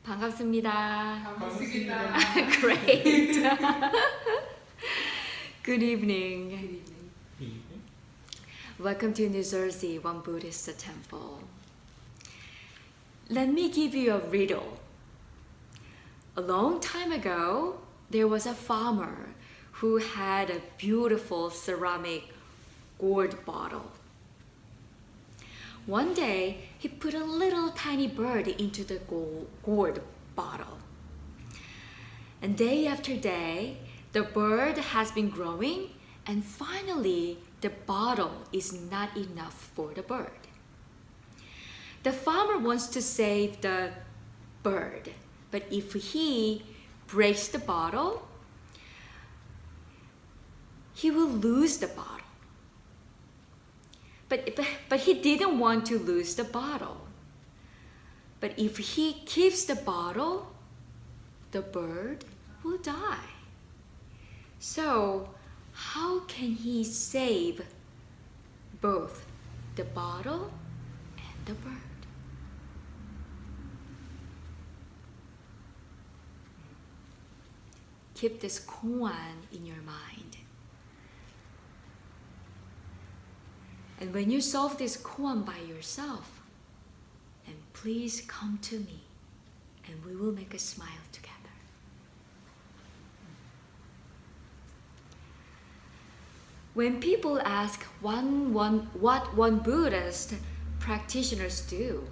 반갑습니다. 반갑습니다. Great. Good evening. Welcome to New Jersey, one Buddhist temple. Let me give you a riddle. A long time ago, there was a farmer who had a beautiful ceramic gourd bottle. One day, he put a little tiny bird into the gourd bottle. And day after day, the bird has been growing, and finally, the bottle is not enough for the bird. The farmer wants to save the bird, but if he breaks the bottle, he will lose the bottle. But he didn't want to lose the bottle. But if he keeps the bottle, the bird will die. So how can he save both the bottle and the bird? Keep this koan in your mind. And when you solve this koan by yourself, then please come to me and we will make a smile together. When people ask what one Buddhist practitioners do,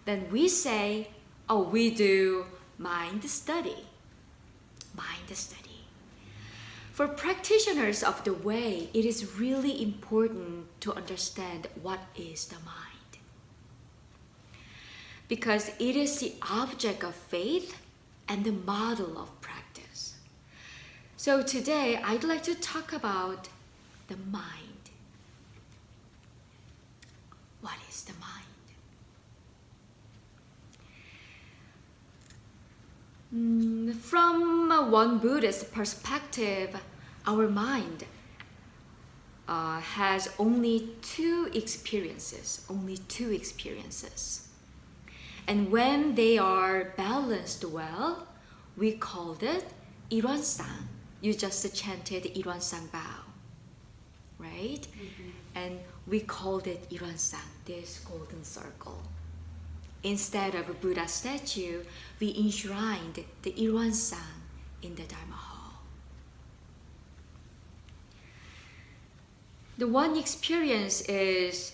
then we say, oh, we do mind study. For practitioners of the way, it is really important to understand what is the mind. Because it is the object of faith and the model of practice. So today, I'd like to talk about the mind. What is the mind? From one Buddhist perspective, our mind has only two experiences. And when they are balanced well, we call it 일원상. You just chanted 일원상 Bao, right? Mm-hmm. And we called it 일원상, this golden circle. Instead of a Buddha statue, we enshrined the 일원상 in the Dharma hall. The one experience is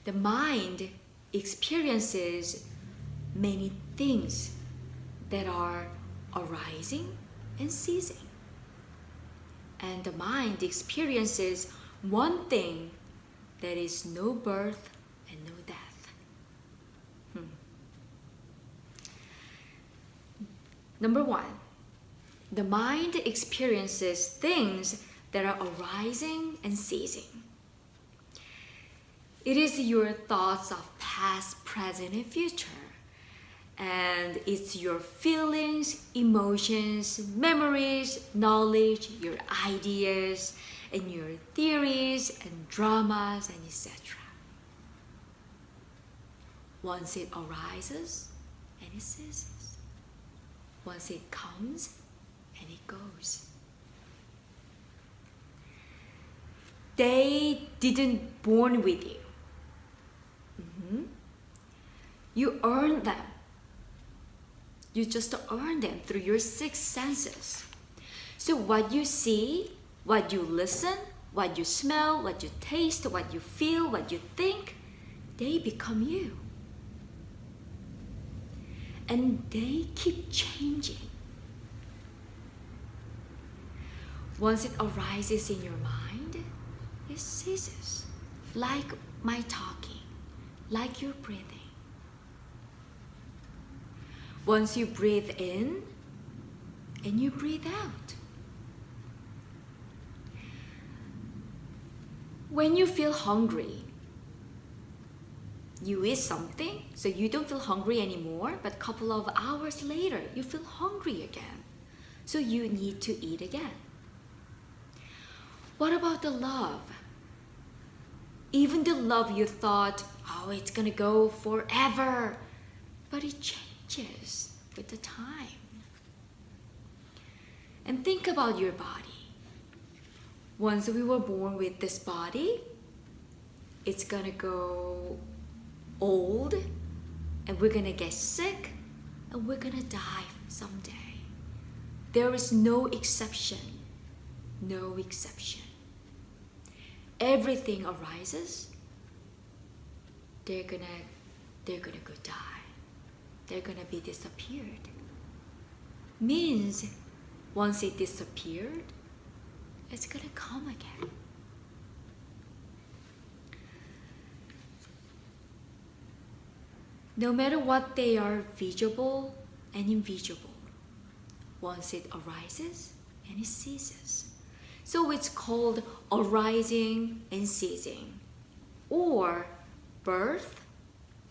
the mind experiences many things that are arising and ceasing. And the mind experiences one thing that is no birth and no death. Number one, the mind experiences things that are arising and ceasing. It is your thoughts of past, present, and future. And it's your feelings, emotions, memories, knowledge, your ideas, and your theories, and dramas, and etc. Once it arises, and it ceases. Once it comes and it goes. They didn't born with you. You earned them. You just earn them through your six senses. So what you see, what you listen, what you smell, what you taste, what you feel, what you think, they become you. And they keep changing. Once it arises in your mind, it ceases. Like my talking, like your breathing. Once you breathe in, and you breathe out. When you feel hungry, you eat something, so you don't feel hungry anymore, but a couple of hours later, you feel hungry again. So you need to eat again. What about the love? Even the love you thought, oh, it's gonna go forever, but it changes with the time. And think about your body. Once we were born with this body, it's gonna go old, and we're gonna get sick, and we're gonna die someday. There is no exception. No exception. Everything arises, they're gonna go die. They're gonna be disappeared. Means once it disappeared, it's gonna come again. No matter what they are, visible and invisible, once it arises and it ceases. So it's called arising and ceasing, or birth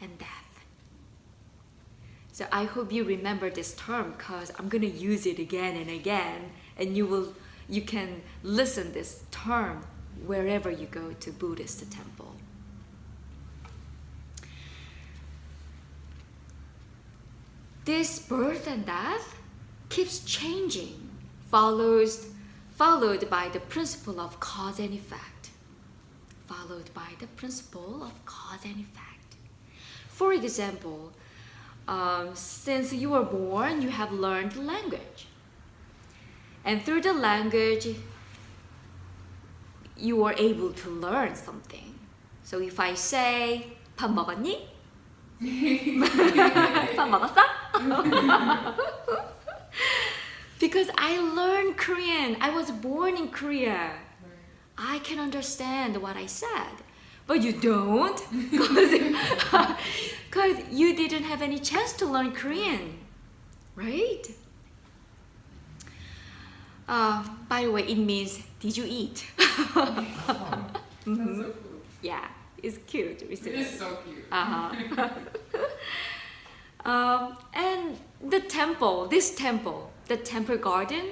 and death. So I hope you remember this term, because I'm gonna use it again and again, and you can listen this term wherever you go to Buddhist temple. This birth and death keeps changing, followed by the principle of cause and effect. Followed by the principle of cause and effect. For example, since you were born, you have learned language. And through the language, you are able to learn something. So if I say, 밥 먹었니? 밥 먹었어? Because I learned Korean. I was born in Korea. I can understand what I said. But you don't, because you didn't have any chance to learn Korean, right? By the way, it means, did you eat? Mm-hmm. So Yeah, it's cute, isn't it? It is so cute. And the temple, the temple garden,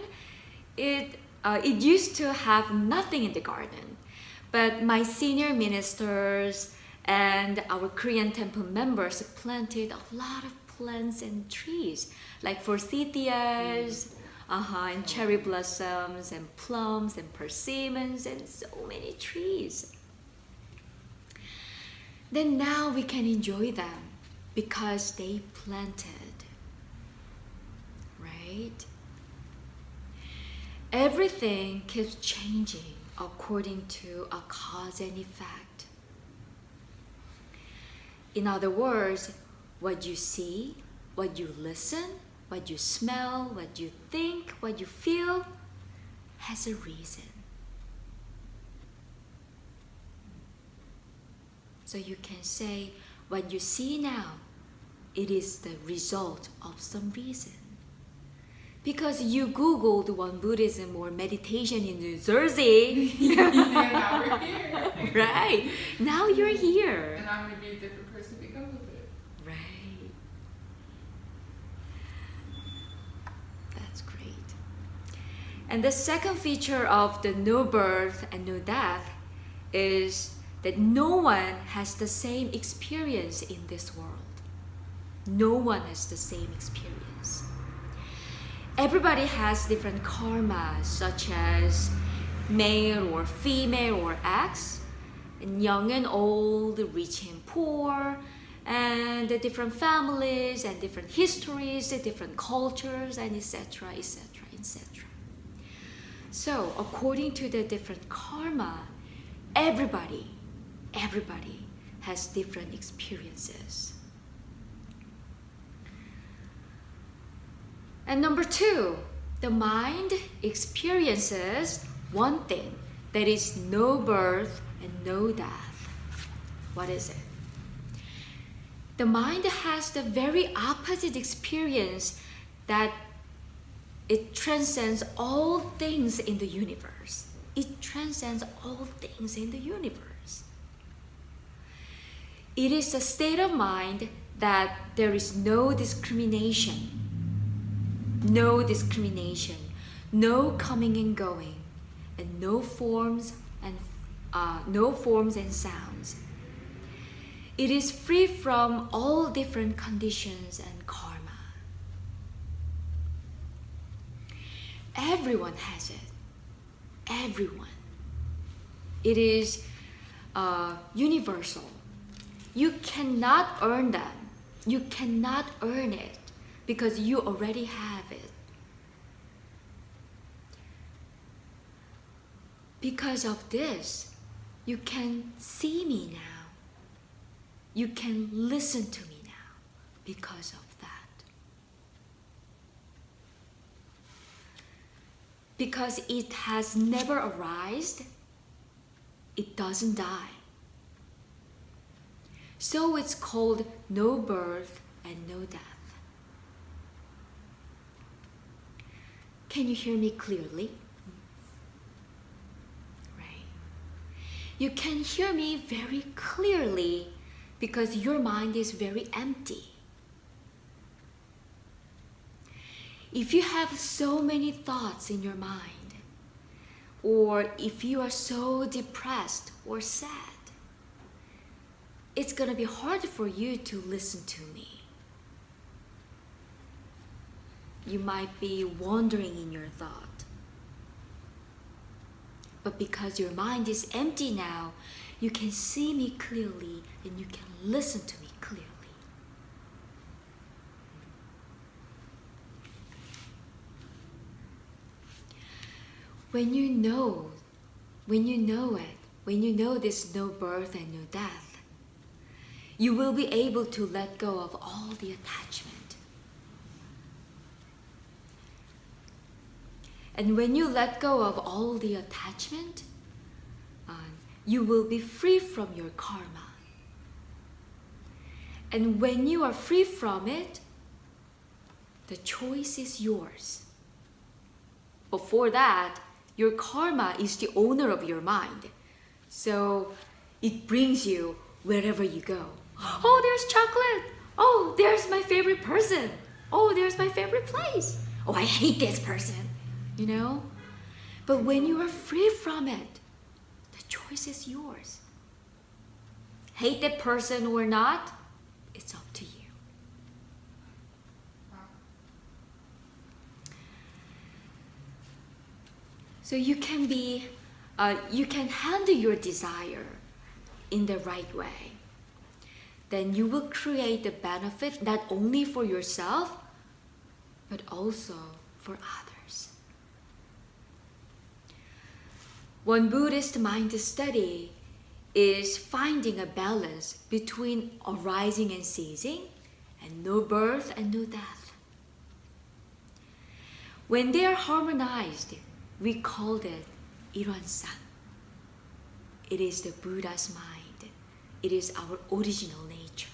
it used to have nothing in the garden. But my senior ministers and our Korean temple members planted a lot of plants and trees, like forsythias, and cherry blossoms, and plums, and persimmons, and so many trees. Then now we can enjoy them because they planted, right? Everything keeps changing according to a cause and effect. In other words, what you see, what you listen, what you smell, what you think, what you feel has a reason. So you can say, what you see now, it is the result of some reason. Because you Googled one Buddhism or meditation in New Jersey. Yeah, now we're here. Right. Now you're here. And I'm going to be a different person because of it. Right. That's great. And the second feature of the no birth and no death is that no one has the same experience in this world. No one has the same experience. Everybody has different karmas, such as male or female or X, and young and old, rich and poor, and the different families and different histories, the different cultures, and etc., etc., etc. So, according to the different karma, everybody has different experiences. And number two, the mind experiences one thing, that is no birth and no death. What is it? The mind has the very opposite experience, that it transcends all things in the universe. It transcends all things in the universe. It is a state of mind that there is no discrimination. No discrimination, no coming and going, and no forms and sounds. It is free from all different conditions and karma. Everyone has it. Everyone. It is universal. You cannot earn them. You cannot earn it because you already have it. Because of this, you can see me now. You can listen to me now because of that. Because it has never arisen, it doesn't die. So it's called no birth and no death. Can you hear me clearly? Right. You can hear me very clearly because your mind is very empty. If you have so many thoughts in your mind, or if you are so depressed or sad, it's going to be hard for you to listen to me. You might be wandering in your thought. But because your mind is empty now, you can see me clearly and you can listen to me clearly. When you know it, when you know there's no birth and no death, you will be able to let go of all the attachment. And when you let go of all the attachment, you will be free from your karma. And when you are free from it, the choice is yours. Before that, your karma is the owner of your mind. So it brings you wherever you go. Oh, there's chocolate. Oh, there's my favorite person. Oh, there's my favorite place. Oh, I hate this person. You know? But when you are free from it, the choice is yours. Hate that person or not, it's up to you. So you can handle your desire in the right way. Then you will create the benefit not only for yourself, but also for others. One Buddhist mind study is finding a balance between arising and ceasing, and no birth and no death. When they are harmonized, we called it Iransan. It is the Buddha's mind. It is our original nature.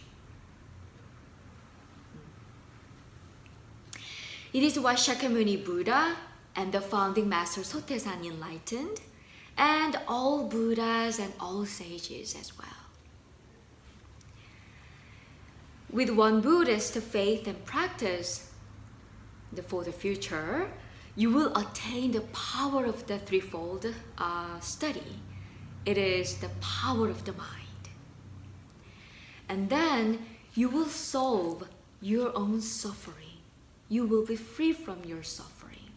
It is what Shakyamuni Buddha and the founding master Sotaesan enlightened, and all Buddhas and all sages as well. With one Buddhist faith and practice for the future, you will attain the power of the threefold study. It is the power of the mind. And then you will solve your own suffering. You will be free from your suffering.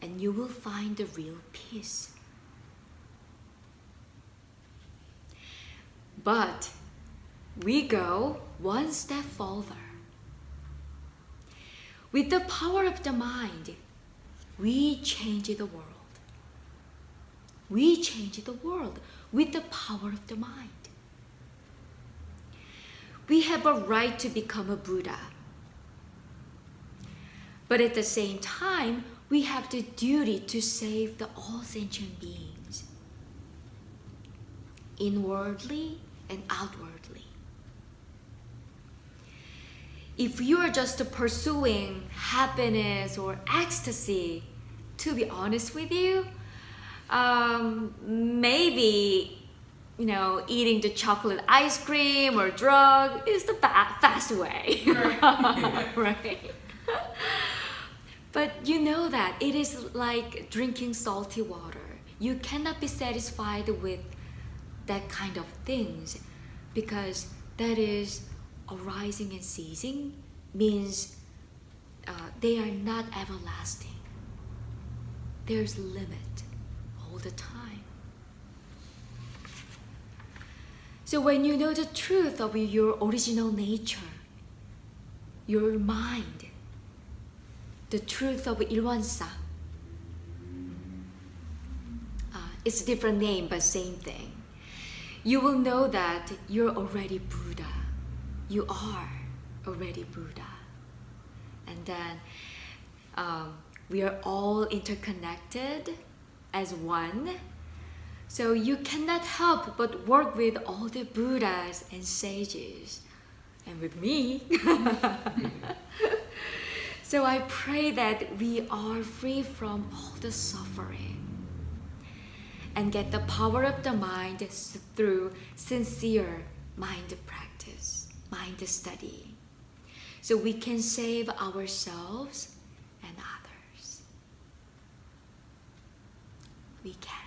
And you will find the real peace. But we go one step further. With the power of the mind, we change the world. We change the world with the power of the mind. We have a right to become a Buddha. But at the same time, we have the duty to save all sentient beings, inwardly and outwardly. If you are just pursuing happiness or ecstasy, to be honest with you, maybe eating the chocolate ice cream or drug is the fast way. Right? But you know that it is like drinking salty water. You cannot be satisfied with that kind of things. because that is arising and ceasing means they are not everlasting. There's limit all the time. So when you know the truth of your original nature, your mind, the truth of 일원상, it's a different name but same thing. You will know that you're already Buddha. You are already Buddha. And then we are all interconnected as one. So you cannot help but work with all the Buddhas and sages and with me. So I pray that we are free from all the suffering and get the power of the mind through sincere mind practice, mind study, so we can save ourselves and others. We can.